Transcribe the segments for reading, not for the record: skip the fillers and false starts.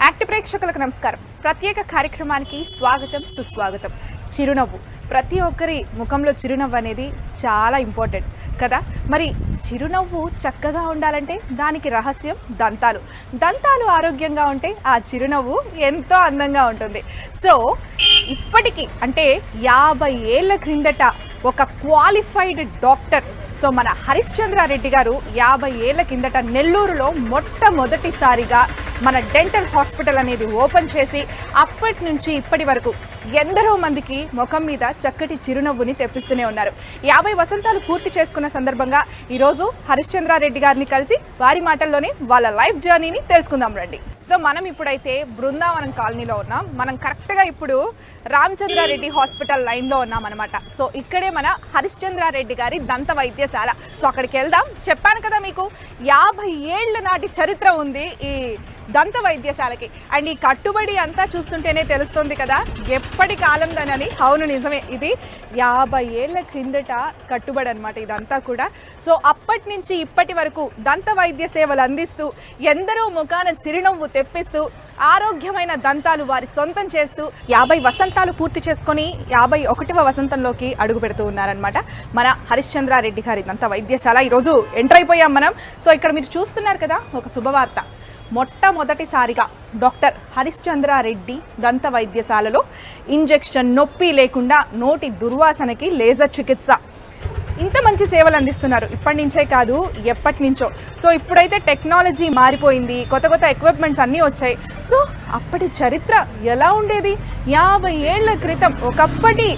Act ప్రేక్షకులకు నమస్కారం. ప్రత్యేక కార్యక్రమానికి స్వాగతం, సుస్వాగతం. చిరునవ్వు ప్రతి ఒక్కరి ముఖంలో చిరునవ్వు అనేది చాలా ఇంపార్టెంట్ కదా. మరి చిరునవ్వు చక్కగా ఉండాలంటే దానికి రహస్యం దంతాలు ఆరోగ్యంగా ఉంటే ఆ చిరునవ్వు ఎంతో అందంగా ఉంటుంది. సో ఇప్పటికీ అంటే 50 ఏళ్ల క్రిందట ఒక క్వాలిఫైడ్ డాక్టర్, సో మన హరిశ్చంద్రారెడ్డి గారు 50 ఏళ్ల కిందట నెల్లూరులో మొట్టమొదటిసారిగా మన డెంటల్ హాస్పిటల్ అనేది ఓపెన్ చేసి అప్పటి నుంచి ఇప్పటి వరకు ఎందరో మందికి ముఖం మీద చక్కటి చిరునవ్వుని తెప్పిస్తూనే ఉన్నారు. 50 వసంతాలు పూర్తి చేసుకున్న సందర్భంగా ఈరోజు హరిశ్చంద్రారెడ్డి గారిని కలిసి వారి మాటల్లోనే వాళ్ళ లైఫ్ జర్నీని తెలుసుకుందాం రండి. సో మనం ఇప్పుడైతే బృందావనం కాలనీలో ఉన్నాం. మనం కరెక్ట్గా ఇప్పుడు రామచంద్రారెడ్డి హాస్పిటల్ లైన్లో ఉన్నాం అనమాట. సో ఇక్కడే మన హరిశ్చంద్రారెడ్డి గారి దంత వైద్యశాల. సో అక్కడికి వెళ్దాం. చెప్పాను కదా మీకు 50 ఏళ్ల నాటి చరిత్ర ఉంది ఈ దంత వైద్యశాలకి. అండ్ ఈ కట్టుబడి అంతా చూస్తుంటేనే తెలుస్తుంది కదా ఎప్పటి కాలందనని. అవును, నిజమే, ఇది 50 ఏళ్ల క్రిందట కట్టుబడి అనమాట ఇదంతా కూడా. సో అప్పటి నుంచి ఇప్పటి వరకు దంత వైద్య సేవలు అందిస్తూ ఎందరో ముఖాన చిరునవ్వు తెప్పిస్తూ ఆరోగ్యమైన దంతాలు వారి సొంతం చేస్తూ 50 వసంతాలు పూర్తి చేసుకొని 51వ వసంతంలోకి అడుగు పెడుతూ ఉన్నారనమాట మన హరిశ్చంద్రారెడ్డి గారి దంత వైద్యశాల. ఈరోజు ఎంటర్ అయిపోయాం మనం. సో ఇక్కడ మీరు చూస్తున్నారు కదా ఒక శుభవార్త. మొట్టమొదటిసారిగా డాక్టర్ హరిశ్చంద్రారెడ్డి దంత వైద్యశాలలో ఇంజెక్షన్ నొప్పి లేకుండా నోటి దుర్వాసనకి లేజర్ చికిత్స, ఇంత మంచి సేవలు అందిస్తున్నారు. ఇప్పటి నుంచే కాదు, ఎప్పటి నుంచో. సో ఇప్పుడైతే టెక్నాలజీ మారిపోయింది, కొత్త ఎక్విప్మెంట్స్ అన్నీ వచ్చాయి. సో అప్పటి చరిత్ర ఎలా ఉండేది? 50 ఏళ్ల క్రితం ఒకప్పటి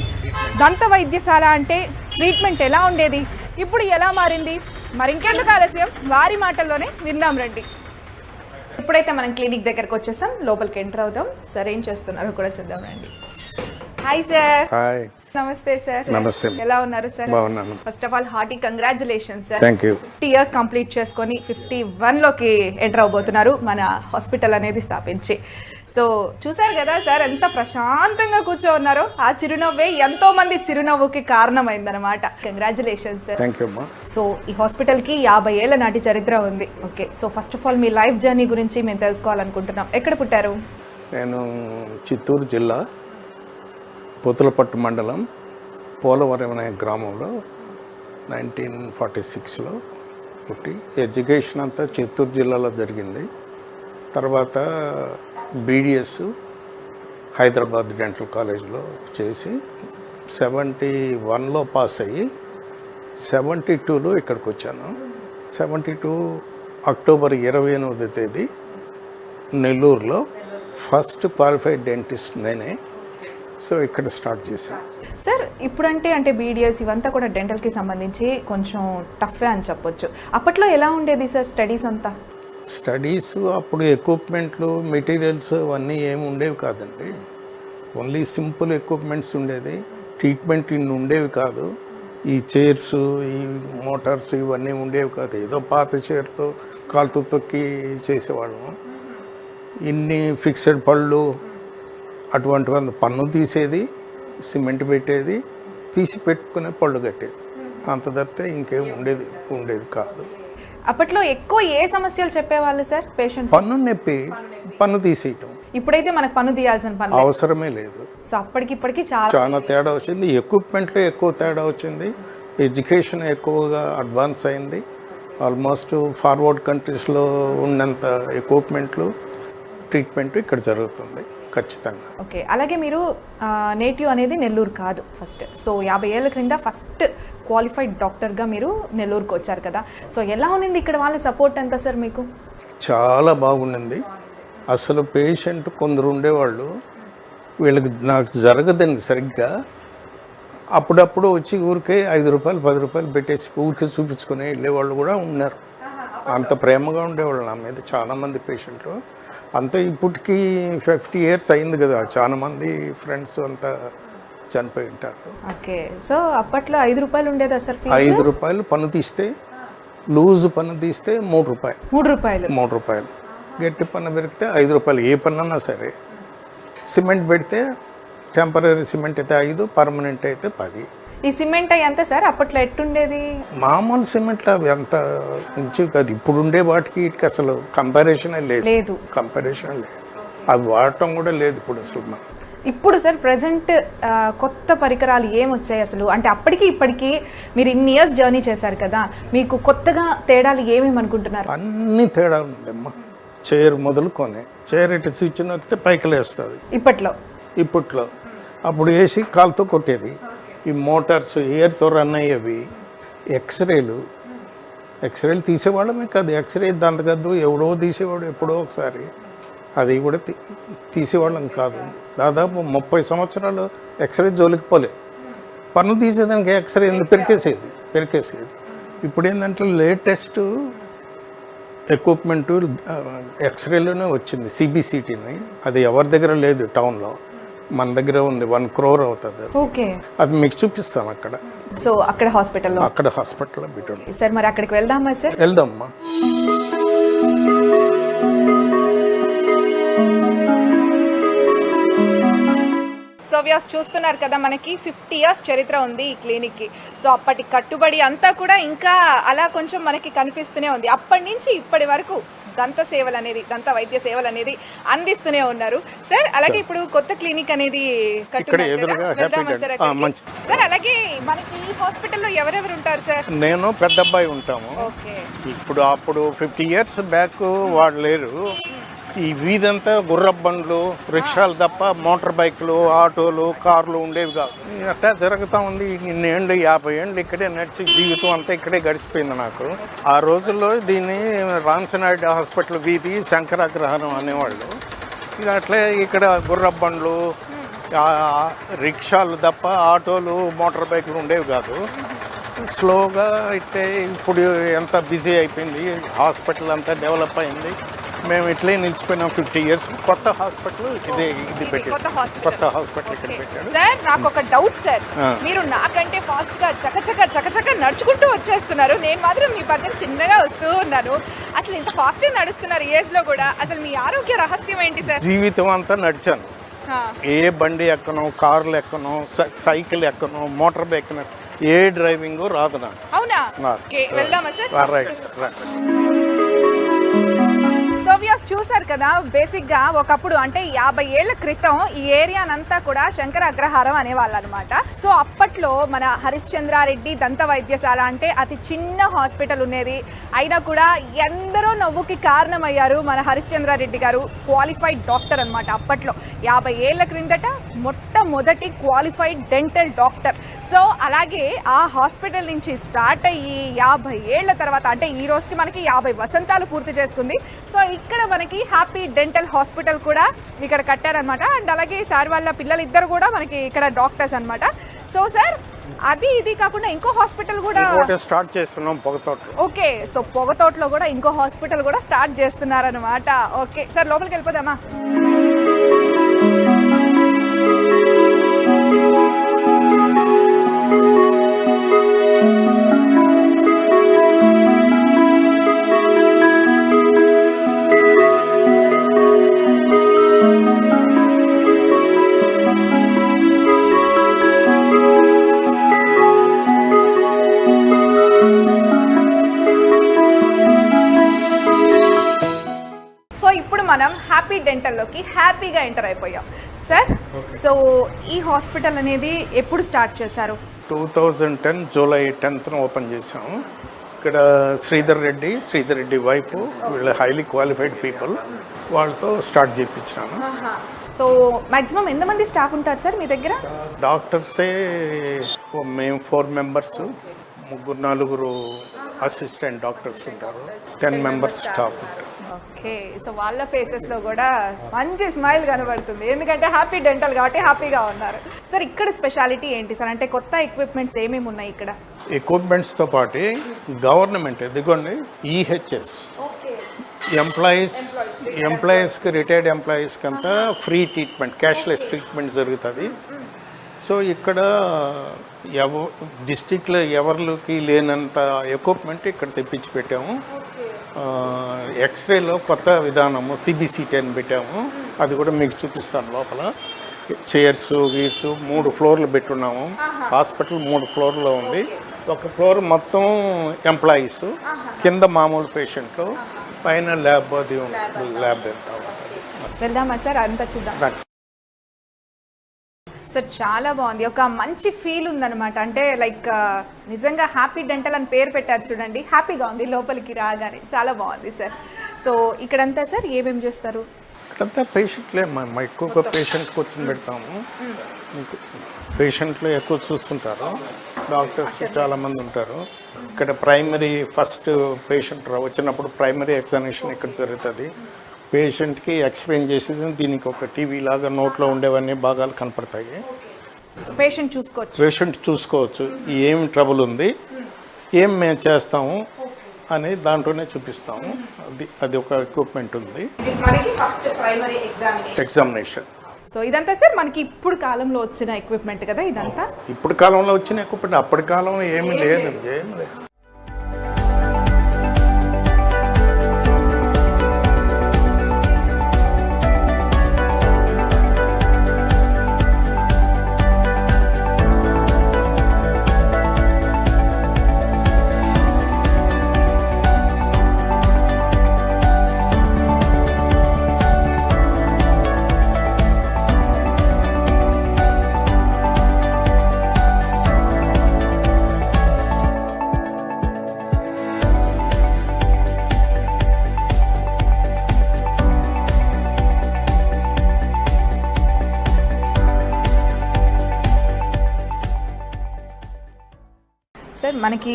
దంత వైద్యశాల అంటే ట్రీట్మెంట్ ఎలా ఉండేది, ఇప్పుడు ఎలా మారింది? మరి ఇంకెందుకు ఆలస్యం, వారి మాటల్లోనే విందాం రండి. ఇప్పుడైతే మనం క్లినిక్ దగ్గరకు వచ్చేసాం, లోపలికి ఎంటర్ అవుదాం. సార్ ఏం చేస్తున్నారో కూడా చూద్దాం రండి. Hi sir. హాయ్. నమస్తే సార్. నమస్తే. ఎలా ఉన్నారు సార్? బాగున్నాను. First of all hearty congratulations sir. Thank you. 50 years complete చేసుకొని 51లోకి ఎంటర్ అవబోతున్నారు మన హాస్పిటల్ అనేది స్థాపించి. సో చూసారు కదా సార్ ఎంత ప్రశాంతంగా కూర్చో ఉన్నారో. ఆ చిరునవ్వే ఎంతో మంది చిరునవ్వుకి కారణమైందనమాట. Congratulations sir. థ్యాంక్ యూ అమ్మా. సో ఈ హాస్పిటల్కి 50 ఏళ్ల నాటి చరిత్ర ఉంది. Okay, so first of all మీ లైఫ్ జర్నీ గురించి మేము తెలుసుకోవాలనుకుంటున్నాం. ఎక్కడ పుట్టారు? నేను చిత్తూరు జిల్లా పోతులపట్టు మండలం పోలవరం అనే గ్రామంలో 1946లో పుట్టి ఎడ్యుకేషన్ అంతా చిత్తూరు జిల్లాలో జరిగింది. తర్వాత బీడిఎస్ హైదరాబాద్ డెంటల్ కాలేజ్లో చేసి 71లో పాస్ అయ్యి 72లో ఇక్కడికి వచ్చాను. 72 అక్టోబర్ 28వ తేదీ నెల్లూరులో ఫస్ట్ క్వాలిఫైడ్ డెంటిస్ట్ నేనే. సో ఇక్కడ స్టార్ట్ చేశాను సార్. ఇప్పుడంటే అంటే బీడిఎస్ ఇవంతా కూడా డెంటల్కి సంబంధించి కొంచెం టఫే అని చెప్పొచ్చు. అప్పట్లో ఎలా ఉండేది సార్ స్టడీస్ అంతా? స్టడీస్ అప్పుడు ఎక్విప్మెంట్లు మెటీరియల్స్ అవన్నీ ఏమి ఉండేవి కాదండి. ఓన్లీ సింపుల్ ఎక్విప్మెంట్స్ ఉండేది. ట్రీట్మెంట్ ఇన్ని ఉండేవి కాదు. ఈ చైర్స్, ఈ మోటార్స్ ఇవన్నీ ఉండేవి కాదు. ఏదో పాత చైర్తో కాలుతో తొక్కి చేసేవాళ్ళము. ఇన్ని ఫిక్స్డ్ పళ్ళు అటువంటి పన్ను తీసేది, సిమెంట్ పెట్టేది, తీసి పెట్టుకునే పళ్ళు కట్టేది. అంత తప్పితే ఇంకేం ఉండేది కాదు. అప్పట్లో ఎక్కువ ఏ సమస్యలు చెప్పేవాళ్ళు సార్ పేషెంట్స్? పన్ను నొప్పి, పన్ను తీసేయటం. ఇప్పుడైతే మనకు పన్ను తీయాల్సిన పని అవసరమే లేదు. సో అప్పటికిప్పటికి చాలా తేడా వచ్చింది. ఎక్విప్మెంట్లో ఎక్కువ తేడా వచ్చింది. ఎడ్యుకేషన్ ఎక్కువగా అడ్వాన్స్ అయింది. ఆల్మోస్ట్ ఫార్వర్డ్ కంట్రీస్లో ఉన్నంత ఎక్విప్మెంట్లు, ట్రీట్మెంట్ ఇక్కడ జరుగుతుంది ఖచ్చితంగా. ఓకే, అలాగే మీరు నేటివ్ అనేది నెల్లూరు కాదు ఫస్ట్. సో 50 ఏళ్ల క్రింద ఫస్ట్ క్వాలిఫైడ్ డాక్టర్గా మీరు నెల్లూరుకి వచ్చారు కదా. సో ఎలా ఉన్నింది ఇక్కడ వాళ్ళ సపోర్ట్ ఎంత సార్ మీకు? చాలా బాగుండింది. అసలు పేషెంట్ కొందరు ఉండేవాళ్ళు, వీళ్ళకి నాకు జరగదండి సరిగ్గా, అప్పుడప్పుడు వచ్చి ఊరికే 5 రూపాయలు 10 రూపాయలు పెట్టేసి ఊరికే చూపించుకొని వెళ్ళేవాళ్ళు కూడా ఉన్నారు. అంత ప్రేమగా ఉండేవాళ్ళు నా మీద చాలామంది పేషెంట్లు. అంతా ఇప్పటికీ 50 ఇయర్స్ అయింది కదా, చాలా మంది ఫ్రెండ్స్ అంతా చనిపోయి ఉంటారు. ఓకే, సో అప్పట్లో 5 రూపాయలు ఉండేదా సార్? 5 రూపాయలు పన్ను తీస్తే, లూజ్ పన్ను తీస్తే 3 రూపాయలు. 3 రూపాయలు. గట్టి పన్ను పెరిగితే 5 రూపాయలు. ఏ పన్ను అన్నా సరే. సిమెంట్ పెడితే టెంపరీ సిమెంట్ అయితే 5, పర్మనెంట్ అయితే 10. ఈ సిమెంట్ ఎంత సార్ అప్పట్లో ఎట్టుండేది? మామూలు సిమెంట్లో అవి అంత మంచివి కాదు. ఇప్పుడు ఉండే వాటికి వీటికి అసలు కంపారిజనే లేదు. కంపారిజన్ లేదు. అవి వాడటం కూడా లేదు ఇప్పుడు అసలు మనం. ఇప్పుడు సార్ ప్రజెంట్ కొత్త పరికరాలు ఏమొచ్చాయి అసలు? అంటే అప్పటికి ఇప్పటికీ మీరు ఇన్ని ఇయర్స్ జర్నీ చేశారు కదా, మీకు కొత్తగా తేడాలు ఏమేమి అనుకుంటున్నారు? అన్ని తేడాలు ఉండమ్మా. చైర్ మొదలుకొని చైర్ ఇటు స్విచ్ నొక్కితే పైకి లేస్తుంది ఇప్పట్లో. అప్పుడు వేసి కాలుతో కొట్టేది. ఈ మోటార్స్ ఎయిర్తో రన్ అయ్యేవి. ఎక్స్రేలు తీసేవాళ్ళమే కాదు, ఎక్స్రే దంతగద్దు ఎవడో తీసేవాడు ఎప్పుడో ఒకసారి, అది కూడా తీసేవాళ్ళం కాదు. దాదాపు 30 సంవత్సరాలు ఎక్స్రే జోలికి పోలే. పన్ను తీసేదానికి ఎక్స్రే ఎందుకు పెరికేసేది. ఇప్పుడు ఏంటంటే లేటెస్ట్ ఎక్విప్మెంటు ఎక్స్రేలోనే వచ్చింది, సిబిసిటీని. అది ఎవరి దగ్గర లేదు టౌన్లో, మన దగ్గర ఉంది. 1 crore అవుతుంది. ఓకే, అది మీకు చూపిస్తాను అక్కడ. సో అక్కడ హాస్పిటల్లో పెట్టండి సార్. మరి అక్కడికి వెళ్దామా సార్? వెళ్దామ్మా. సో వ్యాస్ చూస్తున్నారు కదా, మనకి 50 years చరిత్ర ఉంది ఈ క్లినిక్కి. సో అప్పటి కట్టుబడి అంతా కూడా ఇంకా అలా కొంచెం మనకి కనిపిస్తూనే ఉంది. అప్పటి నుంచి ఇప్పటి వరకు దంత వైద్య సేవలు అనేది అందిస్తూనే ఉన్నారు సార్. అలాగే ఇప్పుడు కొత్త క్లినిక్ అనేది సార్. అలాగే మనకి ఈ హాస్పిటల్లో ఎవరెవరు ఉంటారు సార్? నేను పెద్ద అబ్బాయి ఉంటాము. అప్పుడు 50 years బ్యాక్ వాళ్ళు లేరు. ఈ వీధంతా గుర్రపు బండ్లు, రిక్షాలు తప్ప మోటార్ బైక్లు, ఆటోలు, కార్లు ఉండేవి కాదు. అట్టా జరుగుతూ ఉంది. ఇన్నేళ్ళు 50 ఏళ్ళు ఇక్కడే నడిచి జీవితం అంతా ఇక్కడే గడిచిపోయింది నాకు. ఆ రోజుల్లో దీన్ని రామచనాయుడు హాస్పిటల్ వీధి శంకరాగ్రహణం అనేవాళ్ళు. ఇక అట్లే ఇక్కడ గుర్రపు బండ్లు, రిక్షాలు తప్ప ఆటోలు, మోటార్ బైక్లు ఉండేవి కాదు. స్లోగా ఇట్టే ఇప్పుడు ఎంత బిజీ అయిపోయింది, హాస్పిటల్ అంతా డెవలప్ అయింది. మేము ఇట్లే నిలిచిపోయినాం 50 years. కొత్త హాస్పిటల్ ఇది పెట్టారు. కొత్త హాస్పిటల్ ఇక్కడ పెట్టారు. సార్ నాకు ఒక డౌట్ సార్, మీరు నాకంటే ఫాస్ట్ గా చకచక నడుచుకుంటూ వచ్చేస్తున్నారు, నేను మాత్రం మీ పక్కన చిన్నగా వస్తూ ఉన్నాను. అసలు ఇంత ఫాస్ట్ గా నడుస్తున్నారు ఏజ్ లో కూడా, అసలు మీ ఆరోగ్య రహస్యం ఏంటి సార్? జీవితం అంతా నడిచాను. ఏ బండి ఎక్కను, కార్లు ఎక్కను, సైకిల్ ఎక్కను, మోటార్ బైక్ ఎక్కను, ఏ డ్రైవింగ్ రాదు నాకు. అవునా? వెళ్దామా సార్? రైట్. సో వ్యూస్ చూసారు కదా, బేసిక్గా ఒకప్పుడు అంటే 50 ఏళ్ల క్రితం ఈ ఏరియానంతా కూడా శంకర అగ్రహారం అనేవాళ్ళు అనమాట. సో అప్పట్లో మన హరిశ్చంద్రారెడ్డి దంత వైద్యశాల అంటే అతి చిన్న హాస్పిటల్ ఉండేది. అయినా కూడా ఎందరో నవ్వుకి కారణమయ్యారు మన హరిశ్చంద్రారెడ్డి గారు. క్వాలిఫైడ్ డాక్టర్ అనమాట. అప్పట్లో 50 ఏళ్ల క్రిందట మొట్టమొదటి క్వాలిఫైడ్ డెంటల్ డాక్టర్. సో అలాగే ఆ హాస్పిటల్ నుంచి స్టార్ట్ అయ్యి 50 ఏళ్ల తర్వాత అంటే ఈ రోజుకి మనకి 50 వసంతాలు పూర్తి చేసుకుంది. సో ఇక్కడ మనకి హ్యాపీ డెంటల్ హాస్పిటల్ కూడా ఇక్కడ కట్టారనమాట. అండ్ అలాగే సార్ వాళ్ళ పిల్లలు ఇద్దరు కూడా మనకి ఇక్కడ డాక్టర్స్ అనమాట. సో సార్ ఇది కాకుండా ఇంకో హాస్పిటల్ కూడా స్టార్ట్ చేస్తున్నాం పొగతోటలో. ఓకే, సో పొగతోటలో కూడా ఇంకో హాస్పిటల్ కూడా స్టార్ట్ చేస్తున్నారనమాట. ఓకే సార్, లోపలికి వెళ్ళిపోదామా? మనం హ్యాపీ డెంటల్లోకి హ్యాపీగా ఎంటర్ అయిపోయాం సార్. సో ఈ హాస్పిటల్ అనేది ఎప్పుడు స్టార్ట్ చేశారు? 2010 July 10th ఓపెన్ చేసాము. ఇక్కడ శ్రీధర్ రెడ్డి వైఫ్, వీళ్ళ హైలీ క్వాలిఫైడ్ పీపుల్, వాళ్ళతో స్టార్ట్ చేయించాను. సో మ్యాక్సిమం ఎంతమంది స్టాఫ్ ఉంటారు సార్ మీ దగ్గర? డాక్టర్సే మేము 4 members, 3-4 అసిస్టెంట్ డాక్టర్స్ ఉంటారు, 10 members స్టాఫ్ ఉంటారు. ఓకే, సో వాళ్ళ ఫేసెస్లో కూడా మంచి స్మైల్ కనబడుతుంది, ఎందుకంటే హ్యాపీ డెంటల్ కాబట్టి హ్యాపీగా ఉన్నారు. సార్ ఇక్కడ స్పెషాలిటీ ఏంటి సార్? అంటే కొత్త ఎక్విప్మెంట్స్ ఏమేమి ఉన్నాయి ఇక్కడ? ఎక్విప్మెంట్స్తో పాటు గవర్నమెంట్ ఎదుగుండి ఈహెచ్ఎస్ ఎంప్లాయీస్కి, రిటైర్డ్ ఎంప్లాయీస్కి అంతా ఫ్రీ ట్రీట్మెంట్, క్యాష్లెస్ ట్రీట్మెంట్ జరుగుతుంది. సో ఇక్కడ డిస్టిక్లో ఎవరికి లేనంత ఎక్విప్మెంట్ ఇక్కడ తెప్పించి పెట్టాము. ఎక్స్రేలో కొత్త విధానము సిబిసిటీ అని పెట్టాము, అది కూడా మీకు చూపిస్తాను. లోపల చైర్స్ 3 ఫ్లోర్లు పెట్టున్నాము. హాస్పిటల్ 3 ఫ్లోర్లో ఉంది. ఒక ఫ్లోర్ మొత్తం ఎంప్లాయీస్, కింద మామూలు పేషెంట్లు, పైన ల్యాబ్, అది ల్యాబ్ ఎంత వెళ్దామా సార్ అంతా చూద్దాం. సార్ చాలా బాగుంది, ఒక మంచి ఫీల్ ఉందన్నమాట. అంటే లైక్ నిజంగా హ్యాపీ డెంటల్ అని పేరు పెట్టారు చూడండి, హ్యాపీగా ఉంది లోపలికి రాగానే, చాలా బాగుంది సార్. సో ఇక్కడంతా సార్ ఏమేమి చేస్తారు? ఇక్కడంతా పేషెంట్లే, మా ఎక్కువగా పేషెంట్కి వచ్చి పెడతాము. పేషెంట్లు ఎక్కువ చూస్తుంటారు, డాక్టర్స్ చాలామంది ఉంటారు. ఇక్కడ ప్రైమరీ ఫస్ట్ పేషెంట్ వచ్చినప్పుడు ప్రైమరీ ఎగ్జామినేషన్ ఇక్కడ జరుగుతుంది. పేషెంట్కి ఎక్స్ప్లెయిన్ చేసేది దీనికి ఒక టీవీ లాగా నోట్లో ఉండేవన్నీ భాగాలు కనపడతాయి. పేషెంట్ చూసుకోవచ్చు ఏం ట్రబుల్ ఉంది, ఏం మేము చేస్తాము అని దాంట్లోనే చూపిస్తాము. అది ఒక ఎక్విప్మెంట్ ఉంది, ఎగ్జామినేషన్. సో ఇదంతా సార్ మనకి ఇప్పుడు కాలంలో వచ్చిన ఎక్విప్మెంట్ కదా ఇదంతా? ఇప్పుడు కాలంలో వచ్చిన ఎక్విప్మెంట్, అప్పటి కాలంలో ఏమీ లేదు. సార్ మనకి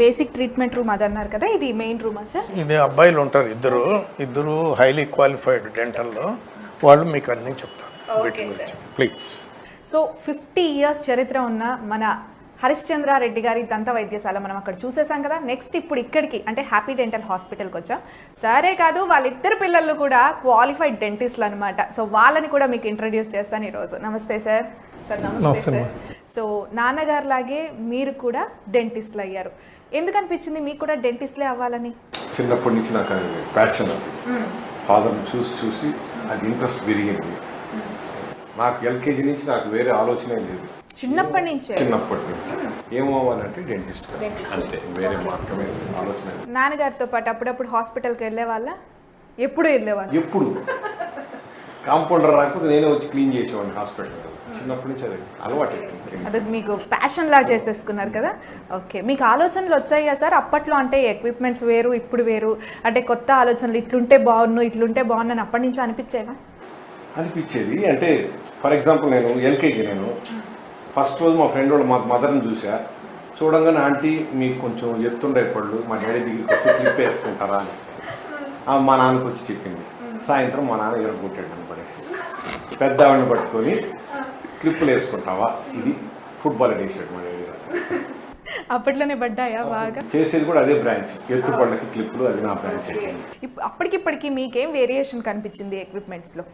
బేసిక్ ట్రీట్మెంట్ రూమ్ అది అన్నారు కదా, ఇది మెయిన్ రూమా సార్? ఇది అబ్బాయిలు ఉంటారు ఇద్దరు హైలీ క్వాలిఫైడ్ డెంటల్లో, వాళ్ళు మీకు అన్నీ చెప్తారు ప్లీజ్. సో 50 years చరిత్ర ఉన్న మన హరిశ్చంద్రారెడ్డి గారి దంత వైద్యశాల మనం అక్కడ చూసేసాం కదా. నెక్స్ట్ ఇప్పుడు ఇక్కడికి అంటే హ్యాపీ డెంటల్ హాస్పిటల్కి వచ్చాం. సరే కాదు, వాళ్ళిద్దరు పిల్లలు కూడా క్వాలిఫైడ్ డెంటిస్ట్లు అనమాట. సో వాళ్ళని కూడా మీకు ఇంట్రడ్యూస్ చేస్తాను ఈరోజు. నమస్తే సార్. సార్ నమస్తే సార్. సో నాన్నగారు లాగే మీరు కూడా డెంటిస్ట్లు అయ్యారు. ఎందుకు అనిపించింది మీకు కూడా డెంటిస్ట్లే అవ్వాలని? చిన్నప్పటి నుంచి నాకు ప్యాషన్, ఫాదర్ని చూసి అది ఇంట్రెస్ట్ పెరిగింది. నాకు ఎల్కేజీ నుంచి నాకు వేరే ఆలోచన లేదు. చిన్నప్పటి నుంచి ఏమవ్వాలంటే డెంటిస్ట్, అంతే, వేరే మార్గమే ఆలోచన. నాన్నగారితో పాటు అప్పుడప్పుడు హాస్పిటల్కి వెళ్ళే వాళ్ళ? ఎప్పుడు వెళ్ళేవాళ్ళు? ఎప్పుడు కాంపౌండర్ రాకపోతే నేనే వచ్చి క్లీన్ చేసేవాడిని హాస్పిటల్. చిన్నప్పటి నుంచి అది అలవాటు, అది మీకు ప్యాషన్ లా చేసేసుకున్నారు కదా. ఓకే, మీకు ఆలోచనలు వచ్చాయా సార్ అప్పట్లో? అంటే ఎక్విప్మెంట్స్ వేరు, ఇప్పుడు వేరు, అంటే కొత్త ఆలోచనలు, ఇట్లుంటే ఇట్లుంటే బాగున్నాను అప్పటి నుంచి అనిపించేవా? అనిపించేది. అంటే ఫర్ ఎగ్జాంపుల్ నేను ఎల్కేజీ, నేను ఫస్ట్ రోజు మా ఫ్రెండ్ వాళ్ళు మా మదర్ని చూడంగానే ఆంటీ మీకు కొంచెం ఎత్తుండే పళ్ళు మా డాడీ దగ్గరికి వస్తే క్లిప్ వేసుకుంటారా అని మా నాన్నకు వచ్చి చెప్పింది. సాయంత్రం మా నాన్న ఎరగొట్టాడు అని పడేసి, పెద్ద ఆవిడని పట్టుకొని క్లిప్పులు వేసుకుంటావా, ఇది ఫుట్బాల్ వేసాడు మా డాడీ. అప్పట్లోనే పడ్డాయా బాగా? చేసేది కూడా అదే బ్రాంచ్, ఎత్తు పళ్ళకి క్లిప్పులు, అది నా బ్రాంచ్. అప్పటికిప్పటికి మీకేం వేరియేషన్ కనిపించింది ఎక్విప్మెంట్స్లో?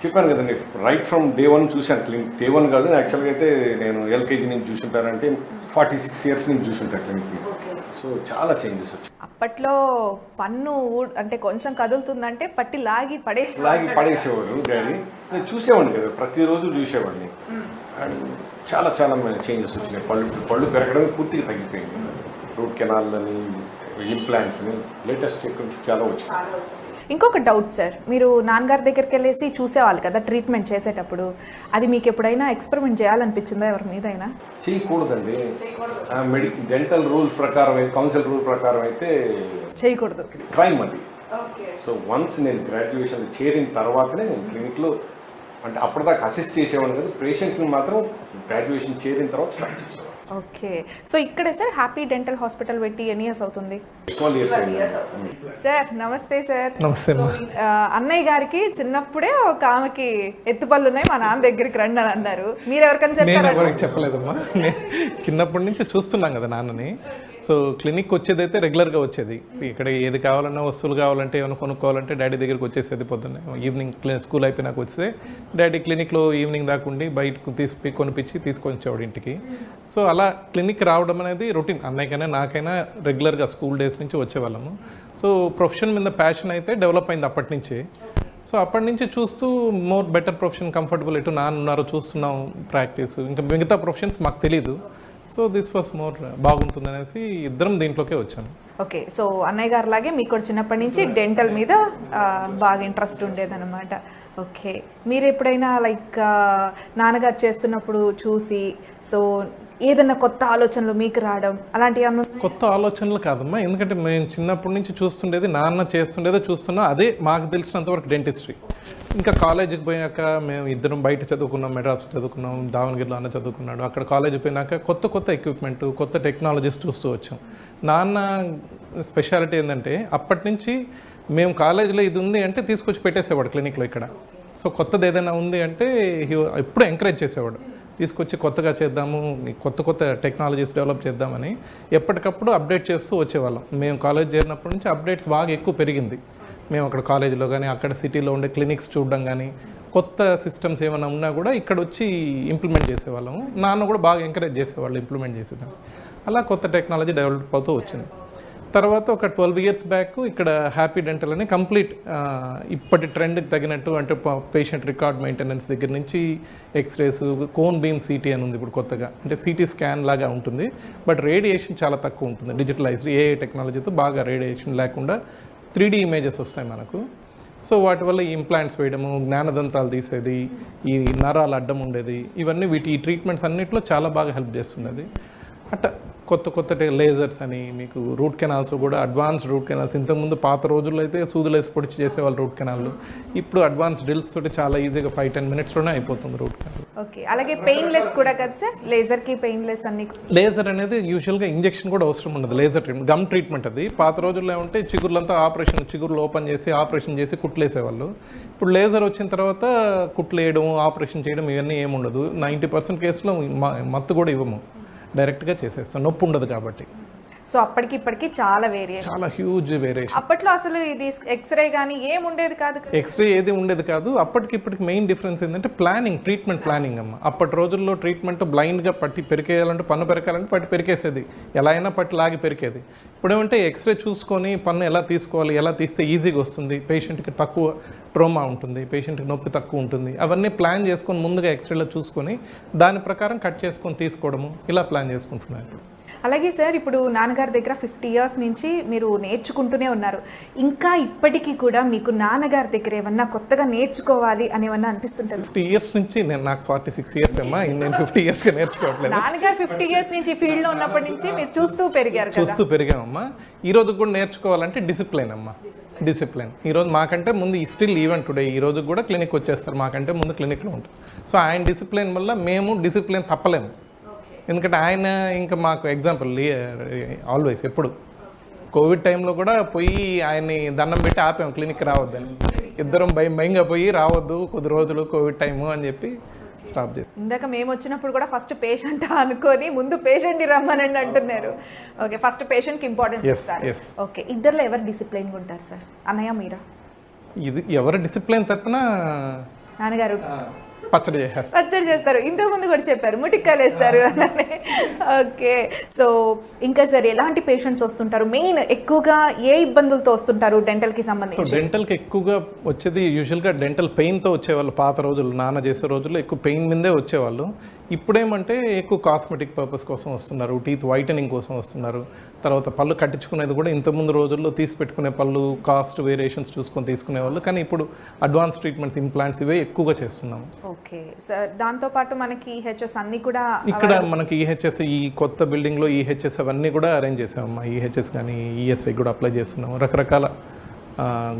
చెప్పాను కదండి, రైట్ ఫ్రమ్ డే 1 చూశాను. క్లినిక్ డే 1 కాదు, యాక్చువల్గా అయితే నేను ఎల్కేజీ నుంచి చూసుంటానంటే 46 years నుంచి చూసుంటాను క్లినిక్ని. సో చాలా చేంజెస్ వచ్చాయి. అప్పట్లో పన్ను అంటే కొంచెం కదులుతుందంటే పట్టి లాగి పడేసేవాడు డాడీ. నేను చూసేవాడిని కదా, ప్రతిరోజు చూసేవాడిని. అండ్ చాలా చేంజెస్ వచ్చినాయి. పళ్ళు పెరగడం పూర్తిగా తగ్గిపోయింది. రూట్ కెనాల్ని, ఇంప్లాంట్స్ని, లేటెస్ట్ చాలా వచ్చింది. ఇంకొక డౌట్ సార్, మీరు నాన్నగారి దగ్గరికి వెళ్ళేసి చూసేవాళ్ళు కదా ట్రీట్మెంట్ చేసేటప్పుడు, అది మీకు ఎప్పుడైనా ఎక్స్పెరిమెంట్ చేయాలనిపించిందా ఎవరి మీదైనా? చేయకూడదండి. డెంటల్ రూల్స్ ప్రకారం, కౌన్సిల్ రూల్ ప్రకారం అయితే చేయకూడదు, క్రైమ్ అది. సో వన్స్ నేను గ్రాడ్యుయేషన్ చేరిన తర్వాతనే నేను క్లినిక్లో, అంటే అప్పటిదాకా అసిస్ట్ చేసేవాడిని కదా, పేషెంట్ని మాత్రం గ్రాడ్యుయేషన్ చేరిన తర్వాత స్టార్ట్ చేసేవాడు. ఓకే, సో ఇక్కడే సార్ హ్యాపీ డెంటల్ హాస్పిటల్ పెట్టి ఎన్ని ఇయర్స్ అవుతుంది? 12 years. సార్ నమస్తే సార్. నమస్తే. అన్నయ్య గారికి చిన్నప్పుడే ఒక ఆమెకి ఎత్తుపళ్ళు ఉన్నాయి, మా నాన్న దగ్గరికి రండి అని అన్నారు. మీరు ఎవరికైనా చెప్పారా? నేను ఎవరికి చెప్పలేదమ్మా, చిన్నప్పటి నుంచి చూస్తున్నాం కదా నాన్నని. సో క్లినిక్ వచ్చేదైతే రెగ్యులర్గా వచ్చేది. ఇక్కడ ఏది కావాలన్నా, వస్తువులు కావాలంటే, ఏమైనా కొనుక్కోవాలంటే డాడీ దగ్గరికి వచ్చేసేది. పొద్దున్నే ఈవినింగ్ స్కూల్ అయిపోయినాక వస్తే డాడీ క్లినిక్లో ఈవినింగ్ దాకా ఉండి బయటకు కొనిపించి తీసుకొని వచ్చేవాడు ఇంటికి. సో అలా క్లినిక్ రావడం అనేది రొటీన్. అన్నయ్యకైనా నాకైనా రెగ్యులర్గా స్కూల్ డేస్ నుంచి వచ్చేవాళ్ళము. సో ప్రొఫెషన్ మీద ప్యాషన్ అయితే డెవలప్ అయింది అప్పటి నుంచి. సో అప్పటి నుంచి చూస్తూ మోర్ బెటర్ ప్రొఫెషన్, కంఫర్టబుల్, ఎటు నాన్న ఉన్నారో చూస్తున్నాం ప్రాక్టీస్. ఇంకా మిగతా ప్రొఫెషన్స్ మాకు తెలీదు. సో దిస్ వాస్ మోర్ బాగుంటుంది అనేసి ఇద్దరం దీంట్లోకే వచ్చాను. ఓకే, సో అన్నయ్య గారు లాగే మీకు కూడా చిన్నప్పటి నుంచి డెంటల్ మీద బాగా ఇంట్రెస్ట్ ఉండేదన్నమాట. ఓకే, మీరు ఎప్పుడైనా లైక్ నాన్నగారు చేస్తున్నప్పుడు చూసి సో ఏదన్నా కొత్త ఆలోచనలు మీకు రావడం అలాంటివి అన్న? కొత్త ఆలోచనలు కాదమ్మా, ఎందుకంటే మేము చిన్నప్పటి నుంచి చూస్తుండేది, నాన్న చేస్తుండేదే చూస్తున్నా, అదే మాకు తెలిసినంతవరకు డెంటిస్ట్రీ. ఇంకా కాలేజీకి పోయాక మేము ఇద్దరం బయట చదువుకున్నాం, మెడ్రాస్ చదువుకున్నాం, దావణగిరిలో అన్న చదువుకున్నాడు. అక్కడ కాలేజీకి పోయినాక కొత్త ఎక్విప్మెంట్, కొత్త టెక్నాలజీస్ చూస్తూ వచ్చాం. నాన్న స్పెషాలిటీ ఏంటంటే అప్పటి నుంచి మేము కాలేజీలో ఇది ఉంది అంటే తీసుకొచ్చి పెట్టేసేవాడు క్లినిక్లో ఇక్కడ. సో కొత్తది ఏదైనా ఉంది అంటే ఎప్పుడూ ఎంకరేజ్ చేసేవాడు, తీసుకొచ్చి కొత్తగా చేద్దాము, కొత్త టెక్నాలజీస్ డెవలప్ చేద్దామని ఎప్పటికప్పుడు అప్డేట్ చేస్తూ వచ్చేవాళ్ళం. మేము కాలేజ్ చేరినప్పటి నుంచి అప్డేట్స్ బాగా ఎక్కువ పెరిగింది. మేము అక్కడ కాలేజీలో కానీ అక్కడ సిటీలో ఉండే క్లినిక్స్ చూడడం కానీ కొత్త సిస్టమ్స్ ఏమైనా ఉన్నా కూడా ఇక్కడ వచ్చి ఇంప్లిమెంట్ చేసేవాళ్ళము. నాన్న కూడా బాగా ఎంకరేజ్ చేసేవాళ్ళు ఇంప్లిమెంట్ చేసేదాన్ని. అలా కొత్త టెక్నాలజీ డెవలప్ అవుతూ వచ్చింది. తర్వాత ఒక 12 years బ్యాక్ ఇక్కడ హ్యాపీ డెంటల్ అని కంప్లీట్ ఇప్పటి ట్రెండ్కి తగినట్టు, అంటే పేషెంట్ రికార్డ్ మెయింటెనెన్స్ దగ్గర నుంచి ఎక్స్రేస్, కోన్ బీమ్ సిటీ అని ఉంది ఇప్పుడు కొత్తగా, అంటే సిటీ స్కాన్ లాగా ఉంటుంది, బట్ రేడియేషన్ చాలా తక్కువ ఉంటుంది. డిజిటలైజ్డ్ ఏఐ టెక్నాలజీతో బాగా రేడియేషన్ లేకుండా 3D ఇమేజెస్ వస్తాయి మనకు. సో వాటి వల్ల ఈ ఇంప్లాంట్స్ వేయడము, జ్ఞానదంతాలు తీసేది, ఈ నరాలు అడ్డం ఉండేది, ఇవన్నీ ఈ ట్రీట్మెంట్స్ అన్నింటిలో చాలా బాగా హెల్ప్ చేస్తుంది అది. అట్లా కొత్త లేజర్స్ అని, మీకు రూట్ కెనాల్స్ కూడా అడ్వాన్స్డ్ రూట్ కెనాల్స్. ఇంతకుముందు పాత రోజుల్లో అయితే సూదులు వేసి పొడిచి చేసేవాళ్ళు రూట్ కెనాల్, ఇప్పుడు అడ్వాన్స్ డ్రిల్స్ తోటి చాలా ఈజీగా 5-10 minutesలోనే అయిపోతుంది రూట్ కెనాల్. ఓకే, అలాగే పెయిన్లెస్ కూడా కదా సార్, లేజర్కి పెయిన్లెస్ అన్ని. లేజర్ అనేది యూజువల్గా ఇంజెక్షన్ కూడా అవసరం ఉండదు. లేజర్ ట్రీట్మెంట్, గమ్ ట్రీట్మెంట్ అది. పాత రోజుల్లో ఏమంటే చిగుర్లంతా చిగుర్లు ఓపెన్ చేసి ఆపరేషన్ చేసి కుట్లేసేవాళ్ళు. ఇప్పుడు లేజర్ వచ్చిన తర్వాత కుట్లు వేయడం, ఆపరేషన్ చేయడం ఇవన్నీ ఏముండదు. 90% కేసులో మత్తు కూడా ఇవ్వము, డైరెక్ట్గా చేసేస్తాం, నొప్పి ఉండదు కాబట్టి. సో అప్పటికి ఇప్పటికి చాలా వేరియేషన్, చాలా హ్యూజ్ వేరియేషన్. అప్పట్లో అసలు ఇది ఎక్స్రే కానీ ఏం ఉండేది కాదు, ఎక్స్రే ఏది ఉండేది కాదు. అప్పటికి ఇప్పటికి మెయిన్ డిఫరెన్స్ ఏంటంటే ప్లానింగ్, ట్రీట్మెంట్ ప్లానింగ్ అమ్మ. అప్పటి రోజుల్లో ట్రీట్మెంట్ బ్లైండ్గా పట్టి పెరికేయాలంటే, పన్ను పెరకాలంటే పట్టి పెరికేసేది, ఎలా అయినా పట్టి లాగి పెరికేది. ఇప్పుడు ఏమంటే ఎక్స్రే చూసుకొని పన్ను ఎలా తీసుకోవాలి, ఎలా తీస్తే ఈజీగా వస్తుంది, పేషెంట్కి తక్కువ ట్రోమా ఉంటుంది, పేషెంట్కి నొప్పి తక్కువ ఉంటుంది, అవన్నీ ప్లాన్ చేసుకొని ముందుగా ఎక్స్రేలో చూసుకొని దాని ప్రకారం కట్ చేసుకొని తీసుకోవడము, ఇలా ప్లాన్ చేసుకుంటున్నారు. అలాగే సార్, ఇప్పుడు నాన్నగారి దగ్గర 50 years నుంచి మీరు నేర్చుకుంటూనే ఉన్నారు. ఇంకా ఇప్పటికీ కూడా మీకు నాన్నగారి దగ్గర ఏమన్నా కొత్తగా నేర్చుకోవాలి అని ఏమన్నా అనిపిస్తుంటారు? 50 years నుంచి నాకు 46 years అమ్మా, నేను 50 yearsగా నేర్చుకోవట్లేదు. నాన్నగారు 50 years నుంచి ఫీల్డ్లో ఉన్నప్పటి నుంచి మీరు చూస్తూ పెరిగారు, చూస్తూ పెరిగామమ్మా. ఈ రోజు కూడా నేర్చుకోవాలంటే డిసిప్లైన్ అమ్మా, డిసిప్లిన్. ఈరోజు మాకంటే ముందు స్టిల్ ఈవెన్ టుడే ఈ రోజు కూడా క్లినిక్ వచ్చేస్తారు, మాకంటే ముందు క్లినిక్లో ఉంటారు. సో ఆయన డిసిప్లిన్ వల్ల మేము డిసిప్లిన్ తప్పలేము. ఎందుకంటే ఆయన ఇంకా మాకు ఎగ్జాంపుల్ ఆల్వేస్. ఎప్పుడు కోవిడ్ టైంలో కూడా పోయి ఆయన్ని దండం పెట్టి ఆపాము క్లినిక్ రావద్దని. ఇద్దరం భయంగా పోయి రావద్దు కొద్ది రోజులు కోవిడ్ టైము అని చెప్పి స్టాప్ చేసి. ఇందాక మేము వచ్చినప్పుడు కూడా ఫస్ట్ పేషెంట్ అనుకొని ముందు పేషెంట్ని రమ్మనండి అంటున్నారు. ఓకే, ఫస్ట్ పేషెంట్కి ఇంపార్టెన్స్ ఇస్తారు. ఓకే, ఇద్దరిలో ఎవరు డిసిప్లైన్గా ఉంటారు సార్, అన్నయ్య మీరా? ఇది ఎవరు డిసిప్లైన్ తరపున నాన్నగారు పచ్చడి చేస్తారు, ఇంతకు ముందు కూడా చెప్పారు ముటిక్కాయలు వేస్తారు అని. ఓకే, సో ఇంకా సార్ ఎలాంటి పేషెంట్స్ వస్తుంటారు, మెయిన్ ఎక్కువగా ఏ ఇబ్బందులతో వస్తుంటారు డెంటల్కి సంబంధించి? సో డెంటల్కి ఎక్కువగా వచ్చేది యూజువల్గా డెంటల్ పెయిన్తో వచ్చేవాళ్ళు. పాత రోజులు నాన్న చేసే రోజుల్లో ఎక్కువ పెయిన్ మీదే వచ్చేవాళ్ళు. ఇప్పుడేమంటే ఎక్కువ కాస్మెటిక్ పర్పస్ కోసం వస్తున్నారు, టీత్ వైటనింగ్ కోసం వస్తున్నారు. తర్వాత పళ్ళు కట్టించుకునేది కూడా ఇంతకుముందు రోజుల్లో తీసి పెట్టుకునే పళ్ళు కాస్ట్ వేరియేషన్స్ చూసుకొని తీసుకునేవాళ్ళు, కానీ ఇప్పుడు అడ్వాన్స్ ట్రీట్మెంట్స్, ఇంప్లాంట్స్ ఇవే ఎక్కువగా చేస్తున్నాము. ఓకే సార్, దాంతోపాటు మనకి ఈహెచ్ఎస్ అన్నీ కూడా ఇక్కడ మనకి ఈహెచ్ఎస్, ఈ కొత్త బిల్డింగ్లో ఈహెచ్ఎస్ అవన్నీ కూడా అరేంజ్ చేసామమ్మా. ఈహెచ్ఎస్ కానీ ఈఎస్ఐ కూడా అప్లై చేస్తున్నాము. రకరకాల